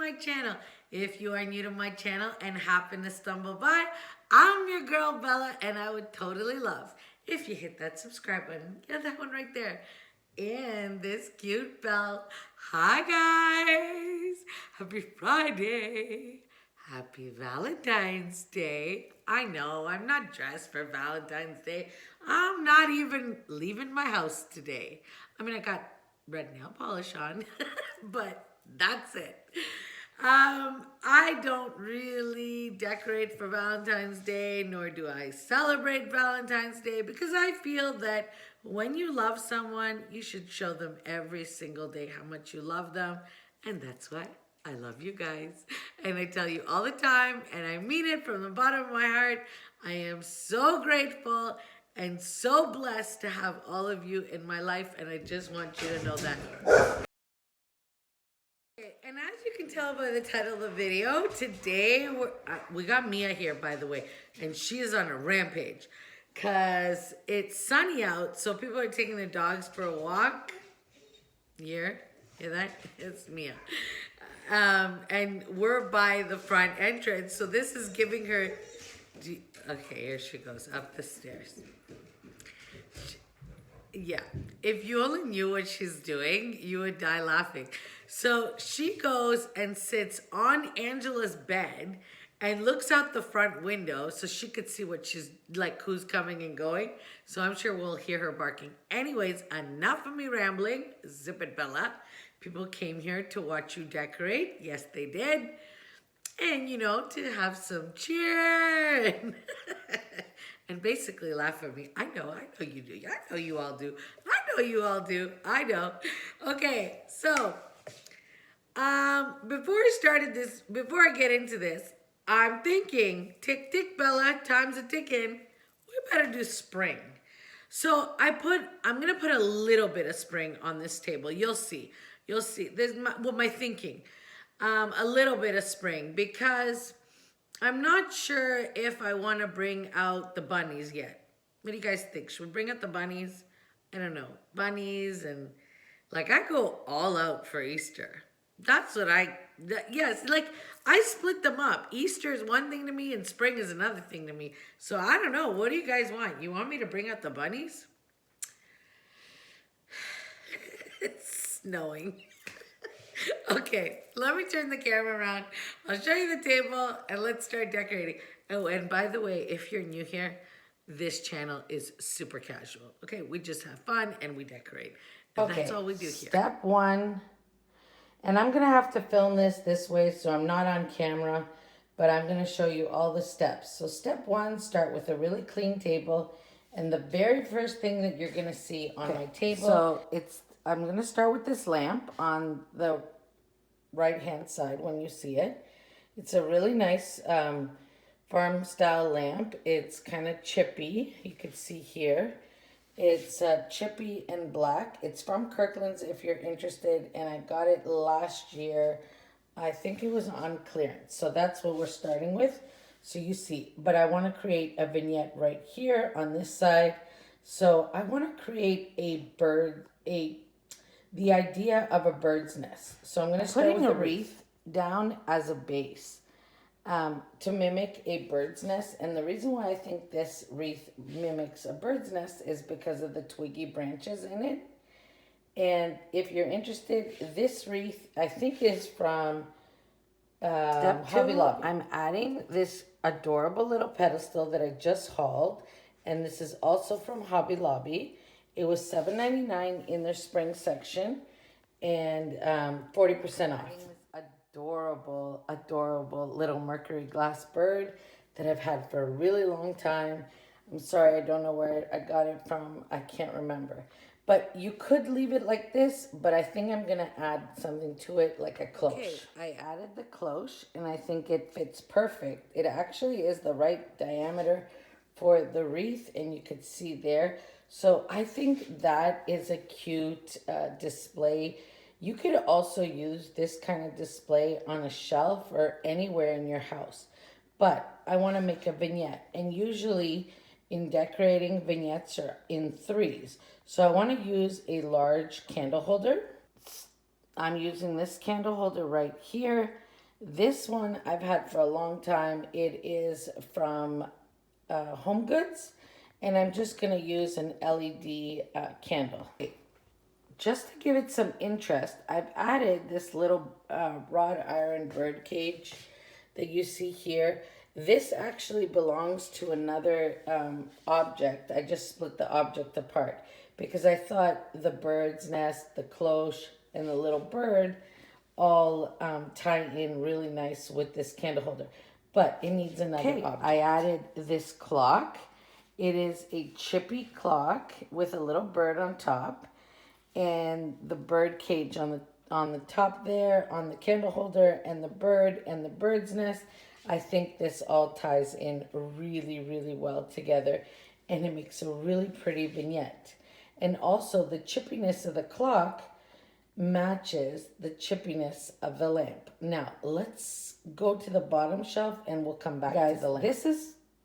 my channel. If you are new to my channel and happen to stumble by, I'm your girl Bella, and I would totally love if you hit that subscribe button. Yeah, that one right there. And this cute bell. Hi guys! Happy Friday! Happy Valentine's Day. I know I'm not dressed for Valentine's Day. I'm not even leaving my house today. I mean, I got red nail polish on, but that's it. I don't really decorate for Valentine's Day, nor do I celebrate Valentine's Day, because I feel that when you love someone, you should show them every single day how much you love them. And that's why I love you guys. And I tell you all the time, and I mean it from the bottom of my heart, I am so grateful and so blessed to have all of you in my life, and I just want you to know that. And as you can tell by the title of the video, today we got Mia here, by the way, and she is on a rampage because it's sunny out, so people are taking their dogs for a walk. Hear that? It's Mia. And we're by the front entrance, so this is giving her... Okay, here she goes, up the stairs. Yeah, if you only knew what she's doing, you would die laughing. So she goes and sits on Angela's bed and looks out the front window so she could see what she's like, who's coming and going. So I'm sure we'll hear her barking. Anyways, enough of me rambling. Zip it, Bella. People came here to watch you decorate. Yes, they did. And, you know, to have some cheer and basically laugh at me. I know you do. I know you all do. I know. Okay, so before I get into this, I'm thinking, tick, tick, Bella, time's a ticking. We better do spring. So I'm going to put a little bit of spring on this table. You'll see. There's my thinking. A little bit of spring, because I'm not sure if I want to bring out the bunnies yet. What do you guys think? Should we bring out the bunnies? I don't know. Bunnies, and like I go all out for Easter. That's what yes, like I split them up. Easter is one thing to me and spring is another thing to me. So I don't know. What do you guys want? You want me to bring out the bunnies? It's snowing. Okay, let me turn the camera around. I'll show you the table and let's start decorating. Oh, and by the way, if you're new here, this channel is super casual. Okay, we just have fun and we decorate. And okay, that's all we do here. Step one, and I'm gonna have to film this way so I'm not on camera, but I'm gonna show you all the steps. So step one, start with a really clean table. And the very first thing that you're gonna see on my table, so I'm gonna start with this lamp on the right-hand side when you see it. It's a really nice farm style lamp. It's kind of chippy, you can see here. It's chippy and black. It's from Kirkland's if you're interested, and I got it last year. I think it was on clearance. So that's what we're starting with. So you see, but I want to create a vignette right here on this side. So I want to create the idea of a bird's nest. So I'm going to start with a wreath down as a base to mimic a bird's nest. And the reason why I think this wreath mimics a bird's nest is because of the twiggy branches in it. And if you're interested, this wreath I think is from Hobby Lobby. I'm adding this adorable little pedestal that I just hauled. And this is also from Hobby Lobby. It was $7.99 in their spring section and 40% off. Adorable, adorable little mercury glass bird that I've had for a really long time. I'm sorry, I don't know where I got it from. I can't remember. But you could leave it like this, but I think I'm going to add something to it like a cloche. Okay, I added the cloche and I think it fits perfect. It actually is the right diameter for the wreath, and you could see there. So I think that is a cute display. You could also use this kind of display on a shelf or anywhere in your house. But I want to make a vignette, and usually in decorating, vignettes are in threes. So I want to use a large candle holder. I'm using this candle holder right here. This one I've had for a long time. It is from Home Goods, and I'm just going to use an LED candle. Just to give it some interest, I've added this little wrought iron bird cage that you see here. This actually belongs to another object. I just split the object apart because I thought the bird's nest, the cloche, and the little bird all tie in really nice with this candle holder. But it needs another object. I added this clock. It is a chippy clock with a little bird on top, and the bird cage on the top there, on the candle holder, and the bird's nest. I think this all ties in really, really well together, and it makes a really pretty vignette. And also the chippiness of the clock matches the chippiness of the lamp. Now let's go to the bottom shelf and we'll come back to the lamp.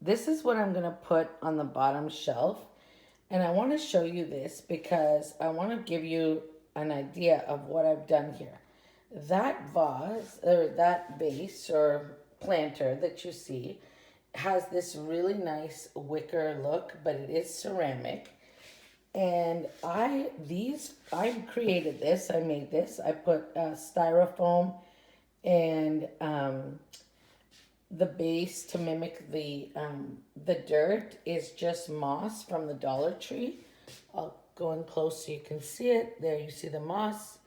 This is what I'm gonna put on the bottom shelf. And I want to show you this because I want to give you an idea of what I've done here. That vase, or that base or planter that you see, has this really nice wicker look, but it is ceramic. And I created this, I made this. I put styrofoam and the base to mimic the dirt is just moss from the Dollar Tree. I'll go in close so you can see it. There you see the moss.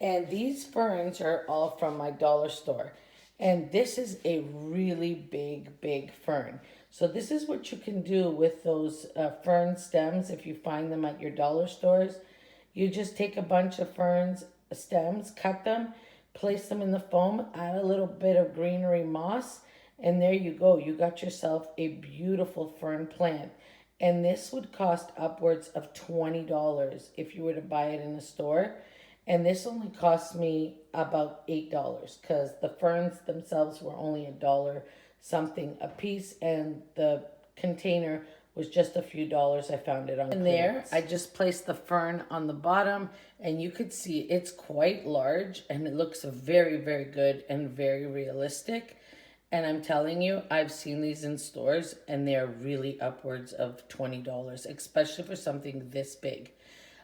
And these ferns are all from my dollar store. And this is a really big fern. So this is what you can do with those fern stems if you find them at your dollar stores. You just take a bunch of ferns stems, cut them, place them in the foam, add a little bit of greenery moss, and there you go. You got yourself a beautiful fern plant. And this would cost upwards of $20 if you were to buy it in a store. And this only cost me about $8 because the ferns themselves were only $1 something a piece, and the container was just a few dollars. I found it on clearance. And there, I just placed the fern on the bottom, and you could see it's quite large, and it looks very, very good and very realistic. And I'm telling you, I've seen these in stores, and they're really upwards of $20, especially for something this big.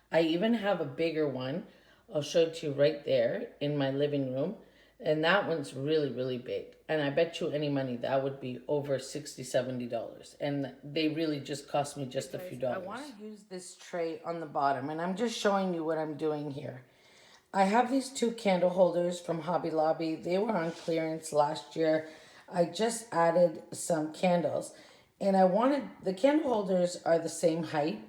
I even have a bigger one. I'll show it to you right there in my living room. And that one's really, really big. And I bet you any money that would be over $60, $70. And they really just cost me just a few dollars. I want to use this tray on the bottom, and I'm just showing you what I'm doing here. I have these two candle holders from Hobby Lobby. They were on clearance last year. I just added some candles. And the candle holders are the same height.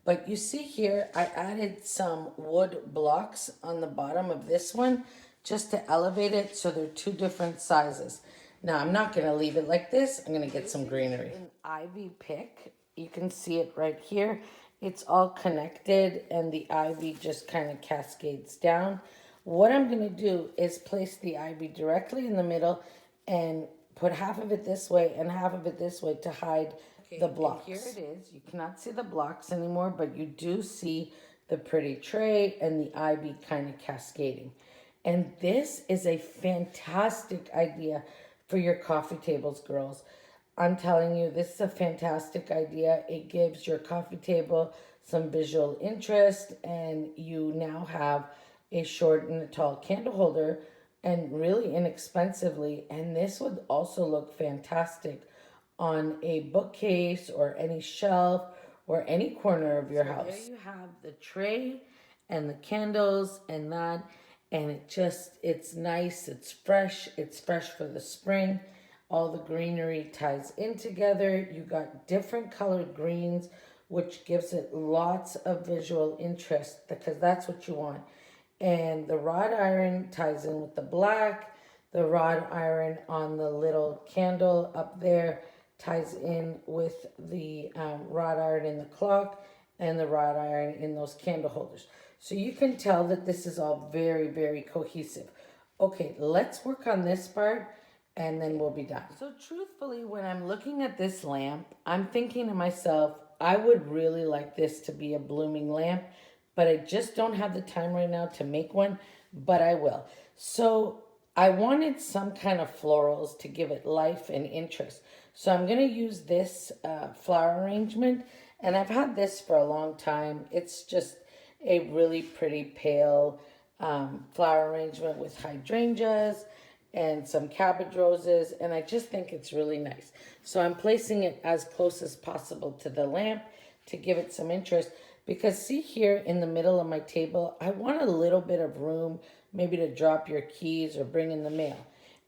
But you see here, I added some wood blocks on the bottom of this one just to elevate it, so they're two different sizes. Now, I'm not going to leave it like this. I'm going to get some greenery. An ivy pick. You can see it right here. It's all connected, and the ivy just kind of cascades down. What I'm going to do is place the ivy directly in the middle and put half of it this way and half of it this way to hide the blocks. Here it is. You cannot see the blocks anymore, but you do see the pretty tray and the ivy kind of cascading. And this is a fantastic idea for your coffee tables, girls. I'm telling you, this is a fantastic idea. It gives your coffee table some visual interest, and you now have a short and a tall candle holder, and really inexpensively. And this would also look fantastic on a bookcase or any shelf or any corner of your house. There you have the tray and the candles and that. And it's nice, it's fresh for the spring. All the greenery ties in together. You got different colored greens, which gives it lots of visual interest because that's what you want. And the wrought iron ties in with the black. The wrought iron on the little candle up there ties in with the wrought iron in the clock and the wrought iron in those candle holders. So you can tell that this is all very, very cohesive. Okay, let's work on this part and then we'll be done. So truthfully, when I'm looking at this lamp, I'm thinking to myself, I would really like this to be a blooming lamp, but I just don't have the time right now to make one, but I will. So I wanted some kind of florals to give it life and interest. So I'm going to use this flower arrangement. And I've had this for a long time. It's just a really pretty pale flower arrangement with hydrangeas and some cabbage roses. And I just think it's really nice. So I'm placing it as close as possible to the lamp to give it some interest. Because see here in the middle of my table, I want a little bit of room, maybe to drop your keys or bring in the mail.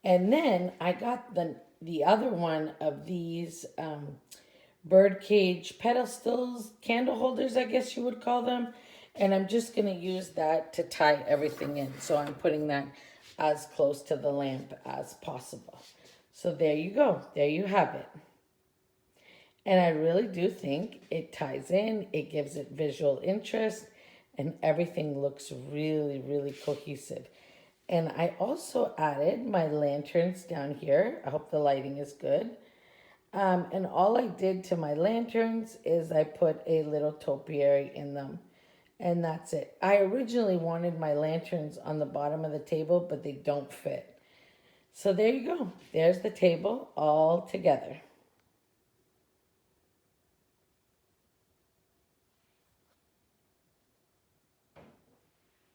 And then I got the other one of these bird cage pedestals, candle holders, I guess you would call them. And I'm just going to use that to tie everything in. So I'm putting that as close to the lamp as possible. So there you go. There you have it. And I really do think it ties in, it gives it visual interest, and everything looks really, really cohesive. And I also added my lanterns down here. I hope the lighting is good. And all I did to my lanterns is I put a little topiary in them. And that's it. I originally wanted my lanterns on the bottom of the table, but they don't fit. So there you go. There's the table all together.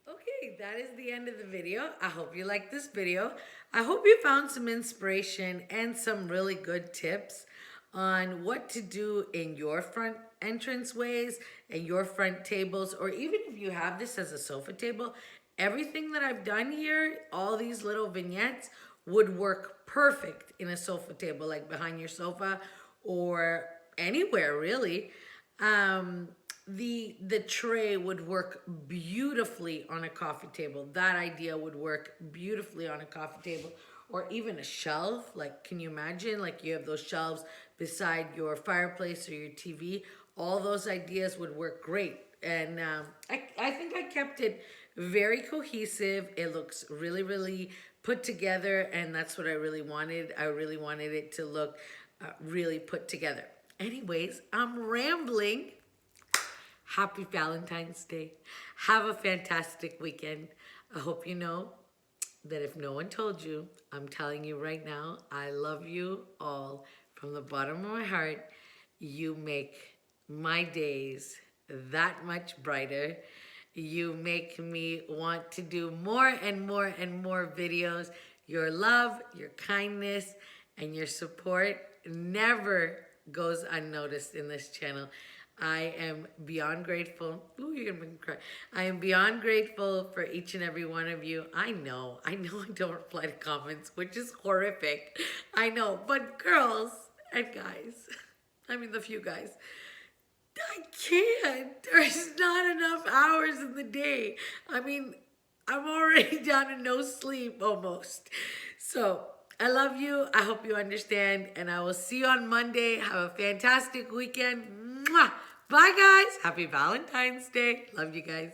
Okay, that is the end of the video. I hope you liked this video. I hope you found some inspiration and some really good tips on what to do in your front entranceways and your front tables, or even if you have this as a sofa table, everything that I've done here, all these little vignettes would work perfect in a sofa table, like behind your sofa or anywhere really. The tray would work beautifully on a coffee table. That idea would work beautifully on a coffee table, or even a shelf. Like, can you imagine? Like, you have those shelves beside your fireplace or your TV. All those ideas would work great. And I think I kept it very cohesive. It looks really, really put together, and that's what I really wanted. I really wanted it to look really put together. Anyways, I'm rambling. Happy Valentine's Day. Have a fantastic weekend. I hope you know that if no one told you, I'm telling you right now, I love you all from the bottom of my heart. You make my days that much brighter. You make me want to do more and more and more videos. Your love, your kindness, and your support never goes unnoticed in this channel. I am beyond grateful. Ooh, you're gonna make me cry. I am beyond grateful for each and every one of you. I know I don't reply to comments, which is horrific. I know, but girls and guys, I mean the few guys, I can't. There's not enough hours in the day. I mean, I'm already down to no sleep almost. So I love you. I hope you understand. And I will see you on Monday. Have a fantastic weekend. Mwah! Bye, guys. Happy Valentine's Day. Love you guys.